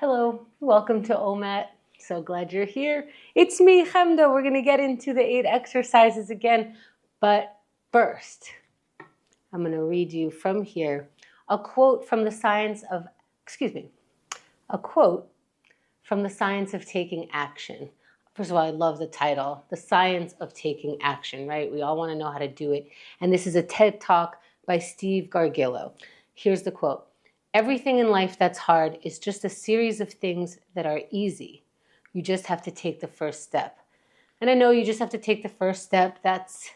Hello, welcome to OMAT. So glad you're here. It's me, Chemda. We're going to get into the 8 exercises again. But first, I'm going to read you from here a quote from the science of, a quote from the science of taking action. First of all, I love the title, The Science of Taking Action, right? We all want to know how to do it. And this is a TED Talk by Steve Garguilo. Here's the quote. Everything in life that's hard is just a series of things that are easy. You just have to take the first step. And I know you just have to take the first step. That's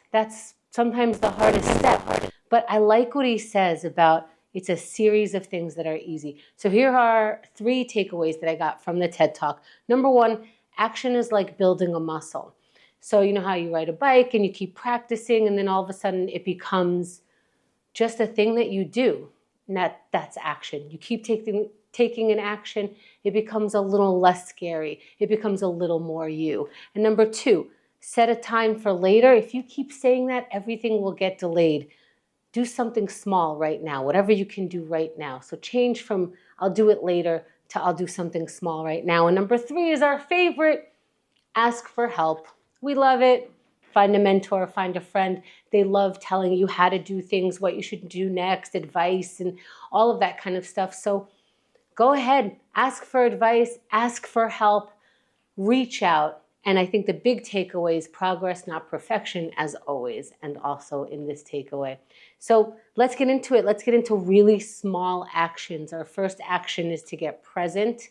sometimes the hardest step. But I like what he says about it's a series of things that are easy. So here are 3 takeaways that I got from the TED Talk. Number 1, action is like building a muscle. So you know how you ride a bike and you keep practicing and then all of a sudden it becomes just a thing that you do. And that's action. You keep taking an action, it becomes a little less scary. It becomes a little more you. And number 2, set a time for later. If you keep saying that, everything will get delayed. Do something small right now, whatever you can do right now. So change from I'll do it later to I'll do something small right now. And number 3 is our favorite, ask for help. We love it. Find a mentor, find a friend. They love telling you how to do things, what you should do next, advice, and all of that kind of stuff. So go ahead, ask for advice, ask for help, reach out. And I think the big takeaway is progress, not perfection, as always, and also in this takeaway. So let's get into it. Let's get into really small actions. Our first action is to get present.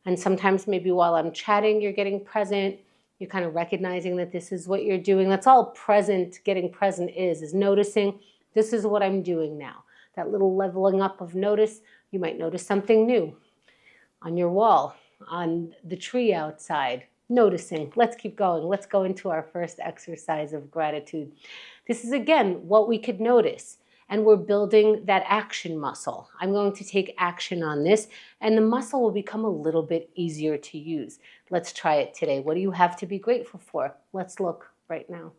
And sometimes maybe while I'm chatting, you're getting present. You're kind of recognizing that this is what you're doing. That's all present, getting present is noticing this is what I'm doing now. That little leveling up of notice, you might notice something new on your wall, on the tree outside, noticing. Let's keep going. Let's go into our first exercise of gratitude. This is, again, what we could notice. And we're building that action muscle. I'm going to take action on this, and the muscle will become a little bit easier to use. Let's try it today. What do you have to be grateful for? Let's look right now.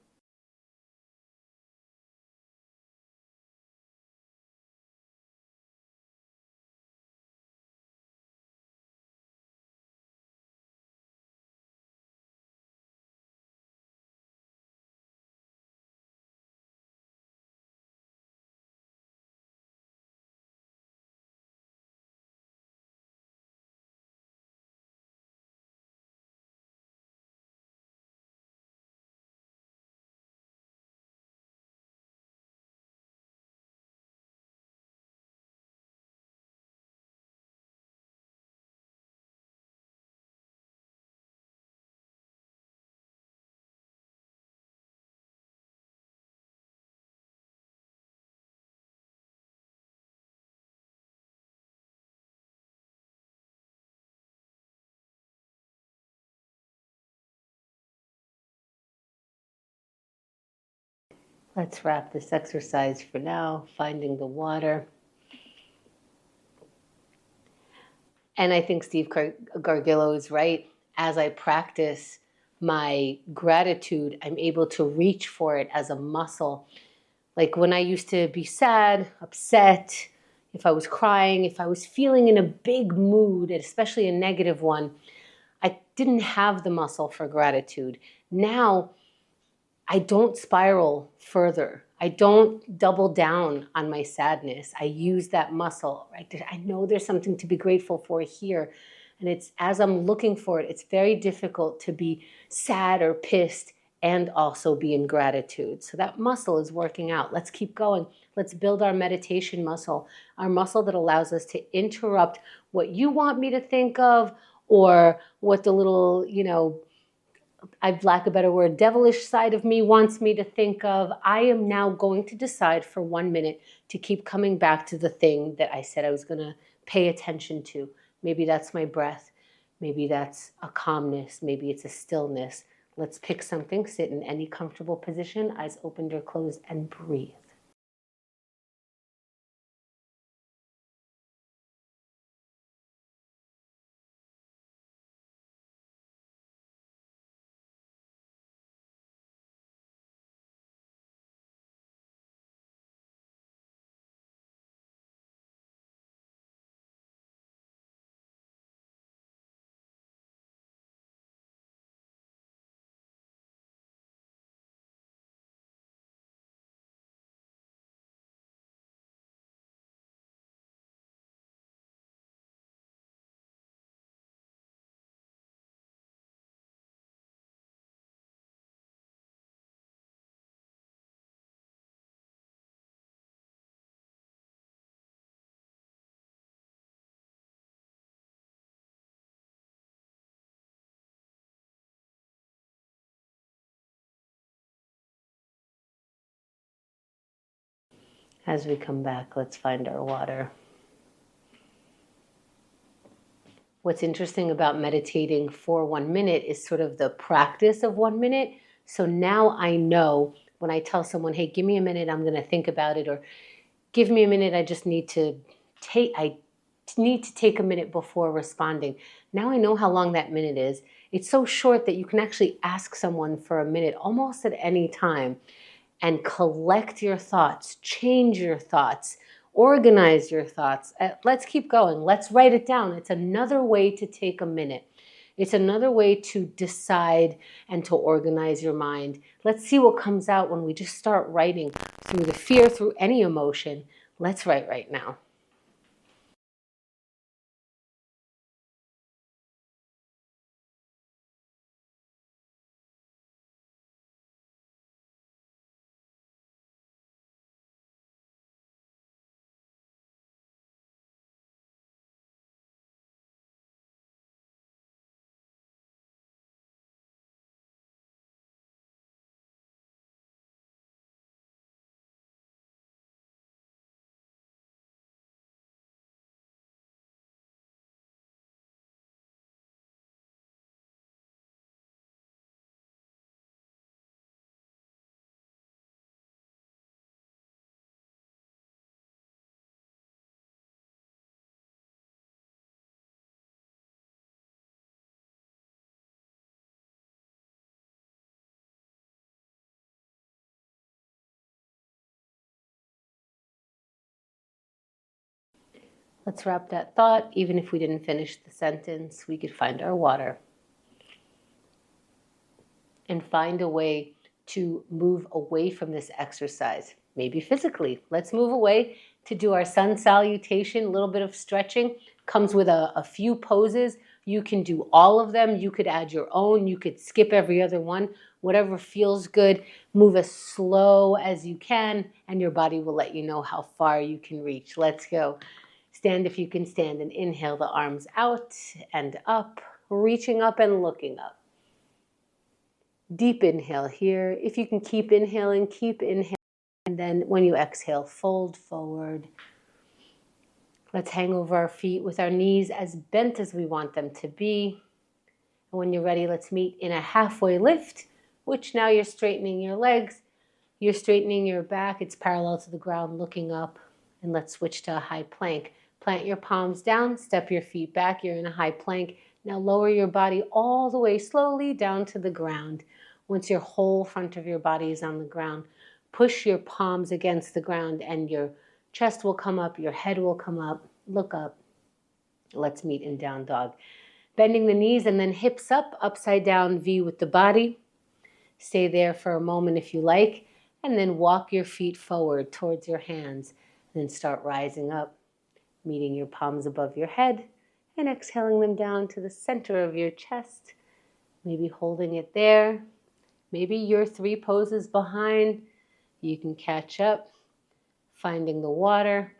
Let's wrap this exercise for now, finding the water. And I think Steve Garguilo is right. As I practice my gratitude, I'm able to reach for it as a muscle. Like when I used to be sad, upset, if I was crying, if I was feeling in a big mood, especially a negative one, I didn't have the muscle for gratitude. Now, I don't spiral further. I don't double down on my sadness. I use that muscle, right? I know there's something to be grateful for here. And it's as I'm looking for it, it's very difficult to be sad or pissed and also be in gratitude. So that muscle is working out. Let's keep going. Let's build our meditation muscle, our muscle that allows us to interrupt what you want me to think of or what the little, I lack a better word, devilish side of me wants me to think of. I am now going to decide for 1 minute to keep coming back to the thing that I said I was going to pay attention to. Maybe that's my breath. Maybe that's a calmness. Maybe it's a stillness. Let's pick something, sit in any comfortable position, eyes opened or closed, and breathe. As we come back, let's find our water. What's interesting about meditating for 1 minute is sort of the practice of 1 minute. So now I know when I tell someone, hey, give me a minute, I'm going to think about it, or give me a minute, I need to take a minute before responding. Now I know how long that minute is. It's so short that you can actually ask someone for a minute almost at any time and collect your thoughts, change your thoughts, organize your thoughts. Let's keep going. Let's write it down. It's another way to take a minute. It's another way to decide and to organize your mind. Let's see what comes out when we just start writing through the fear, through any emotion. Let's write right now. Let's wrap that thought. Even if we didn't finish the sentence, we could find our water and find a way to move away from this exercise. Maybe physically. Let's move away to do our sun salutation. A little bit of stretching comes with a few poses. You can do all of them. You could add your own. You could skip every other one. Whatever feels good. Move as slow as you can, and your body will let you know how far you can reach. Let's go. Stand if you can stand, and inhale the arms out and up, reaching up and looking up. Deep inhale here. If you can keep inhaling, keep inhaling. And then when you exhale, fold forward. Let's hang over our feet with our knees as bent as we want them to be. And when you're ready, let's meet in a halfway lift, which now you're straightening your legs. You're straightening your back. It's parallel to the ground, looking up. And let's switch to a high plank. Plant your palms down, step your feet back. You're in a high plank. Now lower your body all the way slowly down to the ground. Once your whole front of your body is on the ground, push your palms against the ground and your chest will come up, your head will come up. Look up. Let's meet in down dog. Bending the knees and then hips up, upside down V with the body. Stay there for a moment if you like, and then walk your feet forward towards your hands. Then start rising up, meeting your palms above your head and exhaling them down to the center of your chest. Maybe holding it there. Maybe you're 3 poses behind. You can catch up, finding the water.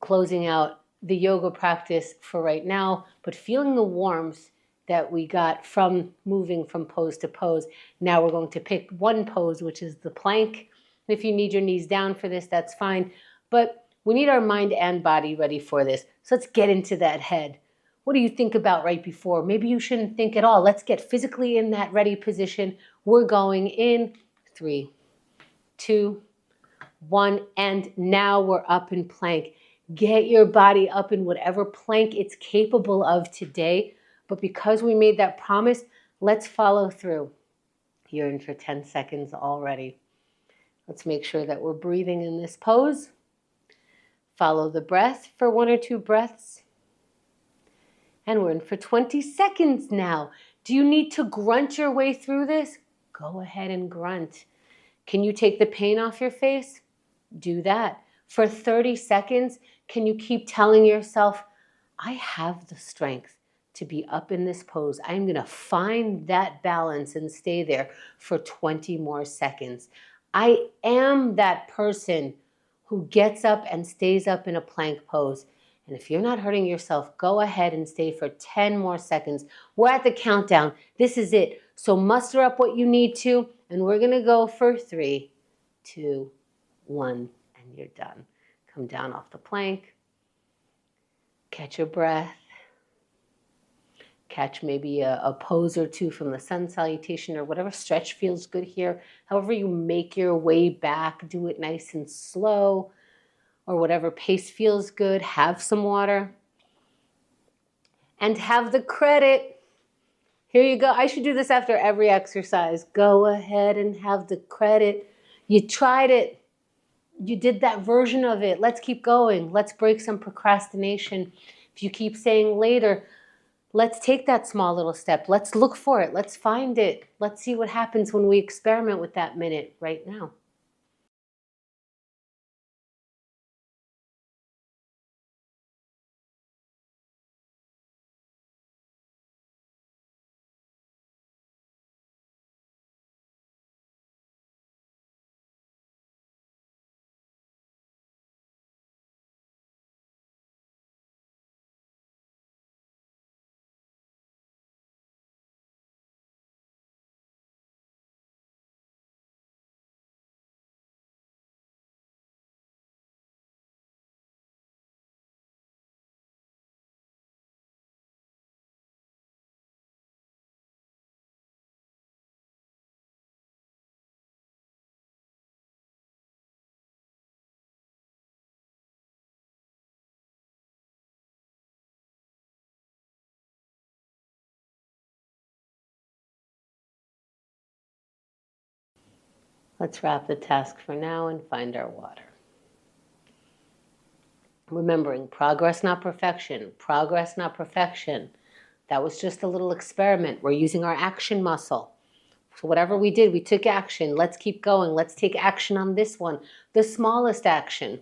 Closing out the yoga practice for right now, but feeling the warmth that we got from moving from pose to pose. Now we're going to pick one pose, which is the plank. If you need your knees down for this, that's fine. But we need our mind and body ready for this. So let's get into that head. What do you think about right before? Maybe you shouldn't think at all. Let's get physically in that ready position. We're going in 3, 2, 1, and now we're up in plank. Get your body up in whatever plank it's capable of today. But because we made that promise, let's follow through. You're in for 10 seconds already. Let's make sure that we're breathing in this pose. Follow the breath for 1 or 2 breaths. And we're in for 20 seconds now. Do you need to grunt your way through this? Go ahead and grunt. Can you take the pain off your face? Do that. For 30 seconds, can you keep telling yourself, I have the strength to be up in this pose. I'm going to find that balance and stay there for 20 more seconds. I am that person who gets up and stays up in a plank pose. And if you're not hurting yourself, go ahead and stay for 10 more seconds. We're at the countdown. This is it. So muster up what you need to, and we're going to go for 3, 2, 1, and you're done. Come down off the plank. Catch your breath. Catch maybe a pose or two from the sun salutation or whatever stretch feels good here. However you make your way back, do it nice and slow, or whatever pace feels good. Have some water. And have the credit. Here you go. I should do this after every exercise. Go ahead and have the credit. You tried it. You did that version of it. Let's keep going. Let's break some procrastination. If you keep saying later, let's take that small little step. Let's look for it. Let's find it. Let's see what happens when we experiment with that minute right now. Let's wrap the task for now and find our water. Remembering, progress, not perfection. Progress, not perfection. That was just a little experiment. We're using our action muscle. So whatever we did, we took action. Let's keep going. Let's take action on this one. The smallest action.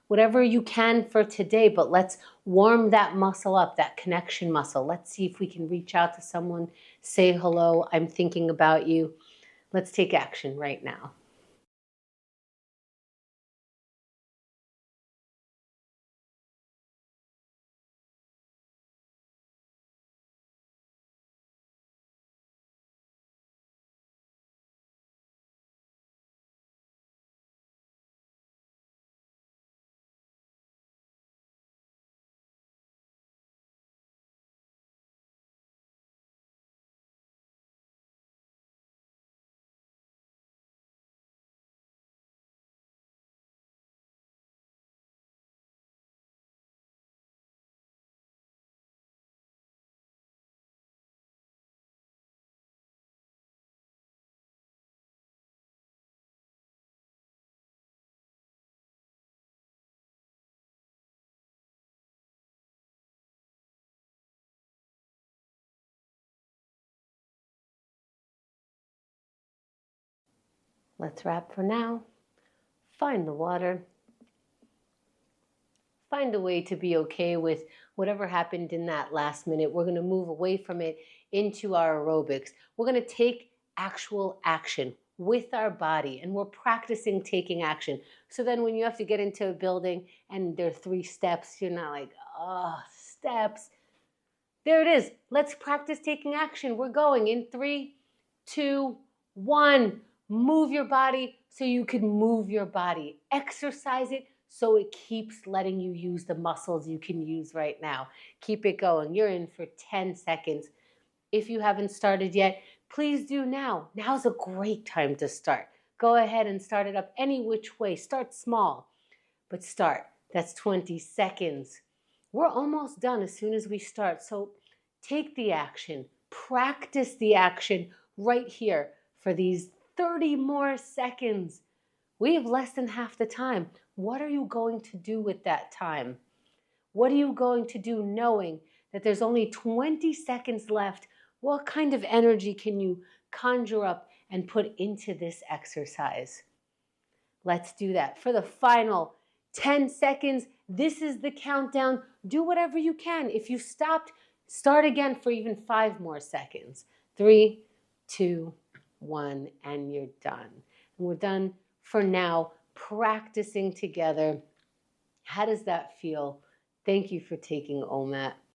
Whatever you can for today, but let's warm that muscle up, that connection muscle. Let's see if we can reach out to someone, say hello, I'm thinking about you. Let's take action right now. Let's wrap for now. Find the water. Find a way to be okay with whatever happened in that last minute. We're going to move away from it into our aerobics. We're going to take actual action with our body, and we're practicing taking action. So then when you have to get into a building and there are 3 steps, you're not like, oh, steps. There it is. Let's practice taking action. We're going in 3, 2, 1. Move your body so you can move your body. Exercise it so it keeps letting you use the muscles you can use right now. Keep it going. You're in for 10 seconds. If you haven't started yet, please do now. Now's a great time to start. Go ahead and start it up any which way. Start small, but start. That's 20 seconds. We're almost done as soon as we start. So take the action. Practice the action right here for these 30 more seconds. We have less than half the time. What are you going to do with that time? What are you going to do knowing that there's only 20 seconds left? What kind of energy can you conjure up and put into this exercise? Let's do that. For the final 10 seconds, this is the countdown. Do whatever you can. If you stopped, start again for even 5 more seconds. 3, 2, 1, and you're done. And we're done for now, practicing together. How does that feel? Thank you for taking OMAT.